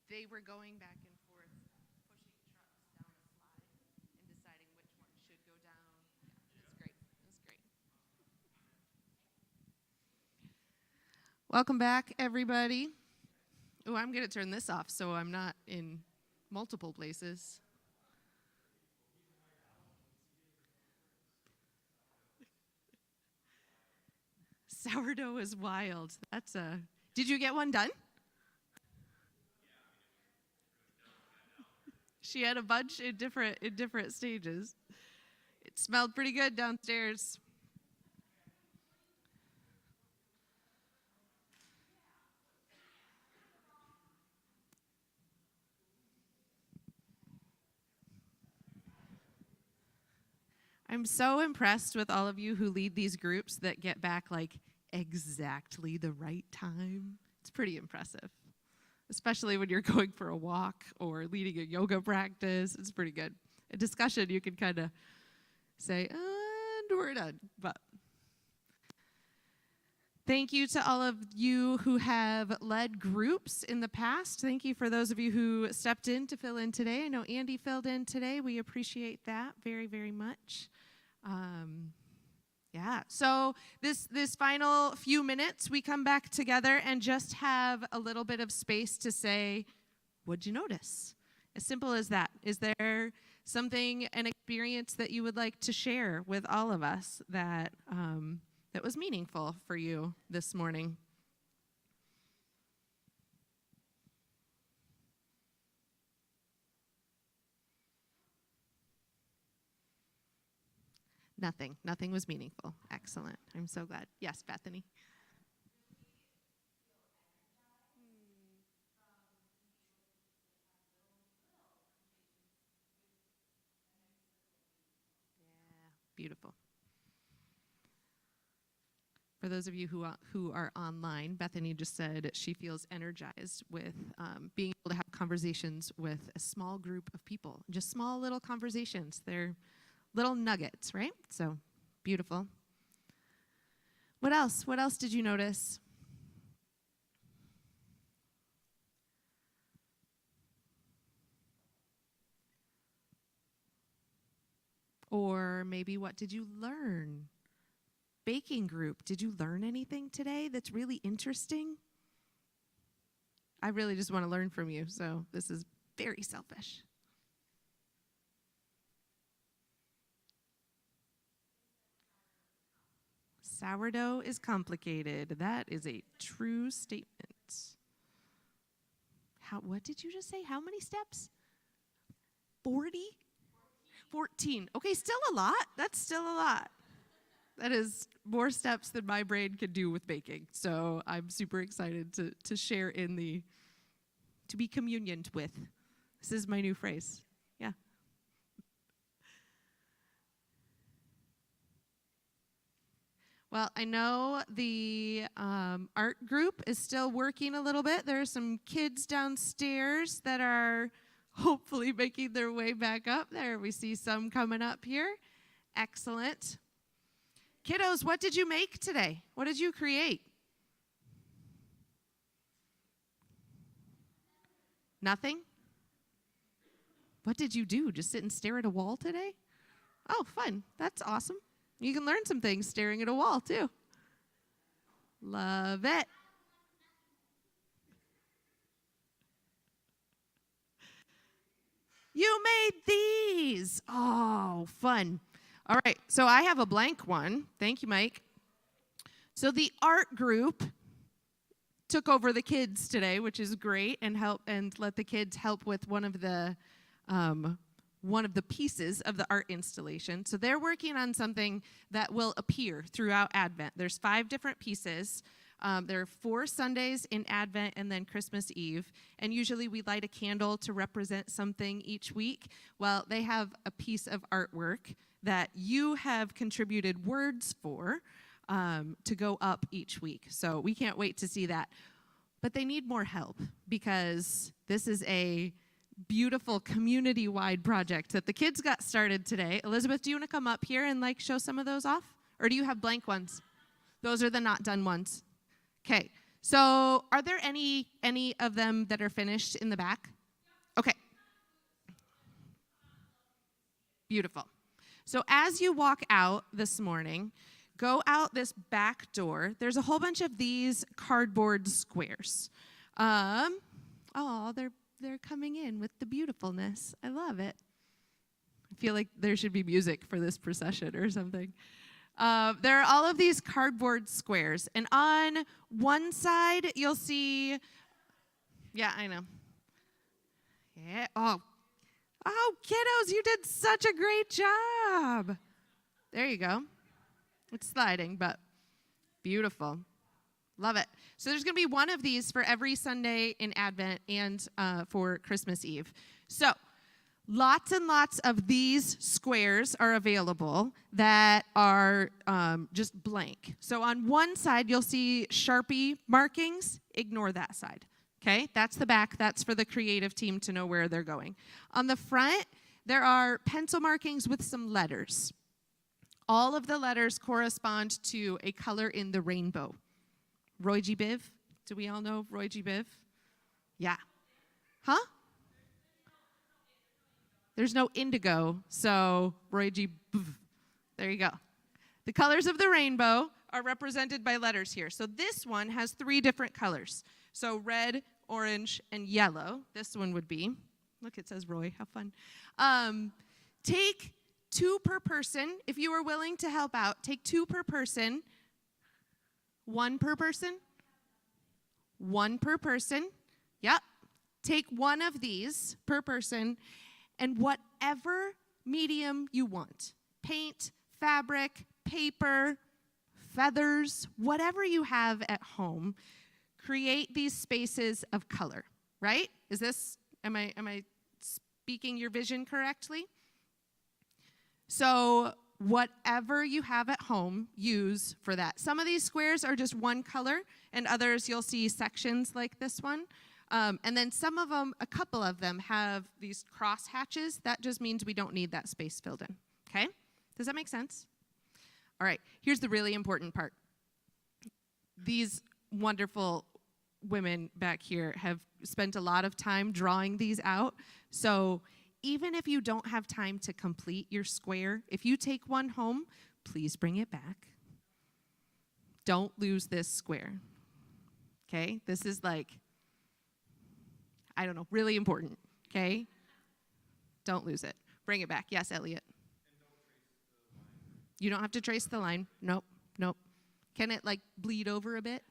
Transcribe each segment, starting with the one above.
they were going back and forth, pushing trucks down a slide and deciding which one should go down. Yeah, it's great. It's great. Welcome back, everybody. Oh, I'm going to turn this off so I'm not in multiple places. Sourdough is wild. That's a. Did you get one done? She had a bunch in different stages. It smelled pretty good downstairs. I'm so impressed with all of you who lead these groups that get back like exactly the right time. It's pretty impressive, especially when you're going for a walk or leading a yoga practice. It's pretty good. A discussion, you can kind of say, and we're done. But thank you to all of you who have led groups in the past. Thank you for those of you who stepped in to fill in today. I know Andy filled in today. We appreciate that very, very much. So this final few minutes, we come back together and just have a little bit of space to say, what'd you notice? As simple as that. Is there something, an experience that you would like to share with all of us that that was meaningful for you this morning? Nothing was meaningful. Excellent. I'm so glad. Yes, Bethany. Beautiful. For those of you who are online, Bethany just said she feels energized with being able to have conversations with a small group of people. Just small little conversations. They're little nuggets, right? So beautiful. What else? What else did you notice? Or maybe what did you learn? Baking group, did you learn anything today that's really interesting? I really just want to learn from you, so this is very selfish. Sourdough is complicated. That is a true statement. What did you just say? How many steps? 40? 14. Okay, still a lot. That's still a lot. That is more steps than my brain could do with baking. So I'm super excited to share to be communioned with. This is my new phrase. Yeah. Well, I know the art group is still working a little bit. There are some kids downstairs that are hopefully making their way back up there. We see some coming up here. Excellent. Kiddos, what did you make today? What did you create? Nothing? What did you do? Just sit and stare at a wall today? Oh, fun. That's awesome. You can learn some things staring at a wall, too. Love it. You made these. Oh, fun. All right, so I have a blank one. Thank you, Mike. So the art group took over the kids today, which is great, and let the kids help with one of the pieces of the art installation. So they're working on something that will appear throughout Advent. There's 5 different pieces. There are 4 Sundays in Advent and then Christmas Eve. And usually we light a candle to represent something each week. Well, they have a piece of artwork that you have contributed words for to go up each week. So we can't wait to see that. But they need more help because this is a beautiful community-wide project that the kids got started today. Elizabeth, do you want to come up here and show some of those off? Or do you have blank ones? Those are the not done ones. Okay, So are there any of them that are finished in the back? Okay. Beautiful. So as you walk out this morning, go out this back door. There's a whole bunch of these cardboard squares. They're coming in with the beautifulness. I love it. I feel like there should be music for this procession or something. There are all of these cardboard squares. And on one side, you'll see, yeah, I know. Yeah, oh, kiddos, you did such a great job. There you go. It's sliding, but beautiful. Love it. So there's going to be one of these for every Sunday in Advent and for Christmas Eve. So lots and lots of these squares are available that are just blank. So on one side, you'll see Sharpie markings. Ignore that side. Okay? That's the back. That's for the creative team to know where they're going. On the front, there are pencil markings with some letters. All of the letters correspond to a color in the rainbow. Roy G. Biv? Do we all know Roy G. Biv? Yeah. Huh? There's no indigo, so Roy G. Biv. There you go. The colors of the rainbow are represented by letters here. So this one has 3 different colors. So red, orange, and yellow. This one would be, look, it says Roy. How fun. Take 2 per person. If you are willing to help out, take 2 per person. 1 per person? 1 per person. Yep. Take 1 of these per person, and whatever medium you want. Paint, fabric, paper, feathers, whatever you have at home, create these spaces of color, right? Am I speaking your vision correctly? So whatever you have at home, use for that. Some of these squares are just one color, and others you'll see sections like this one. And then some of them, a couple of them, have these cross hatches. That just means we don't need that space filled in, okay? Does that make sense? All right, here's the really important part. These wonderful women back here have spent a lot of time drawing these out. So even if you don't have time to complete your square, if you take one home, please bring it back. Don't lose this square, okay? This is like, I don't know, really important, okay? Don't lose it. Bring it back. Yes, Elliot? You don't have to trace the line. Nope. Can it, like, bleed over a bit?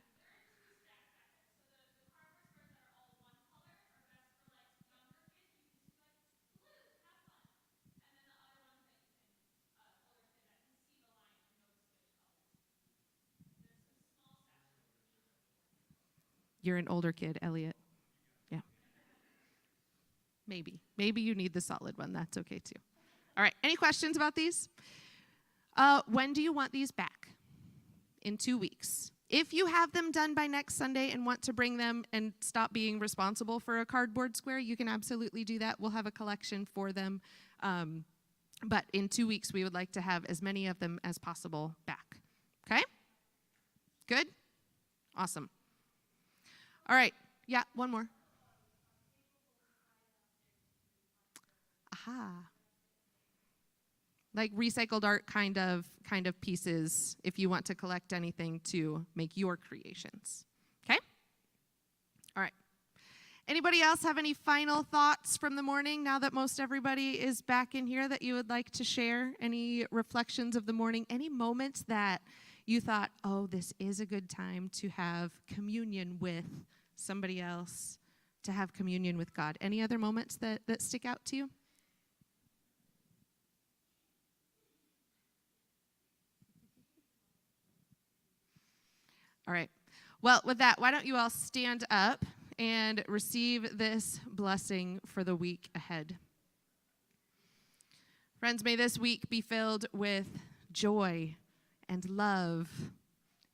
You're an older kid, Elliot. Yeah. Maybe you need the solid one. That's okay, too. All right, any questions about these? When do you want these back? In 2 weeks. If you have them done by next Sunday and want to bring them and stop being responsible for a cardboard square, you can absolutely do that. We'll have a collection for them. But in 2 weeks, we would like to have as many of them as possible back. Okay? Good? Awesome. All right. Yeah, one more. Aha. Like recycled art kind of pieces if you want to collect anything to make your creations. Okay? All right. Anybody else have any final thoughts from the morning now that most everybody is back in here that you would like to share? Any reflections of the morning? Any moments that you thought, oh, this is a good time to have communion with somebody else, to have communion with God? Any other moments that stick out to you? All right. Well, with that, why don't you all stand up and receive this blessing for the week ahead. Friends, may this week be filled with joy and love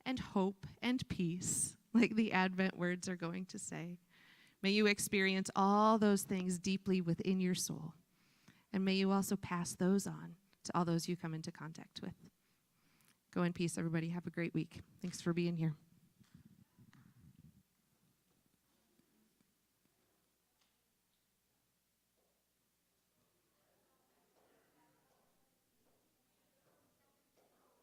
and hope and peace, like the Advent words are going to say. May you experience all those things deeply within your soul. And may you also pass those on to all those you come into contact with. Go in peace, everybody. Have a great week. Thanks for being here.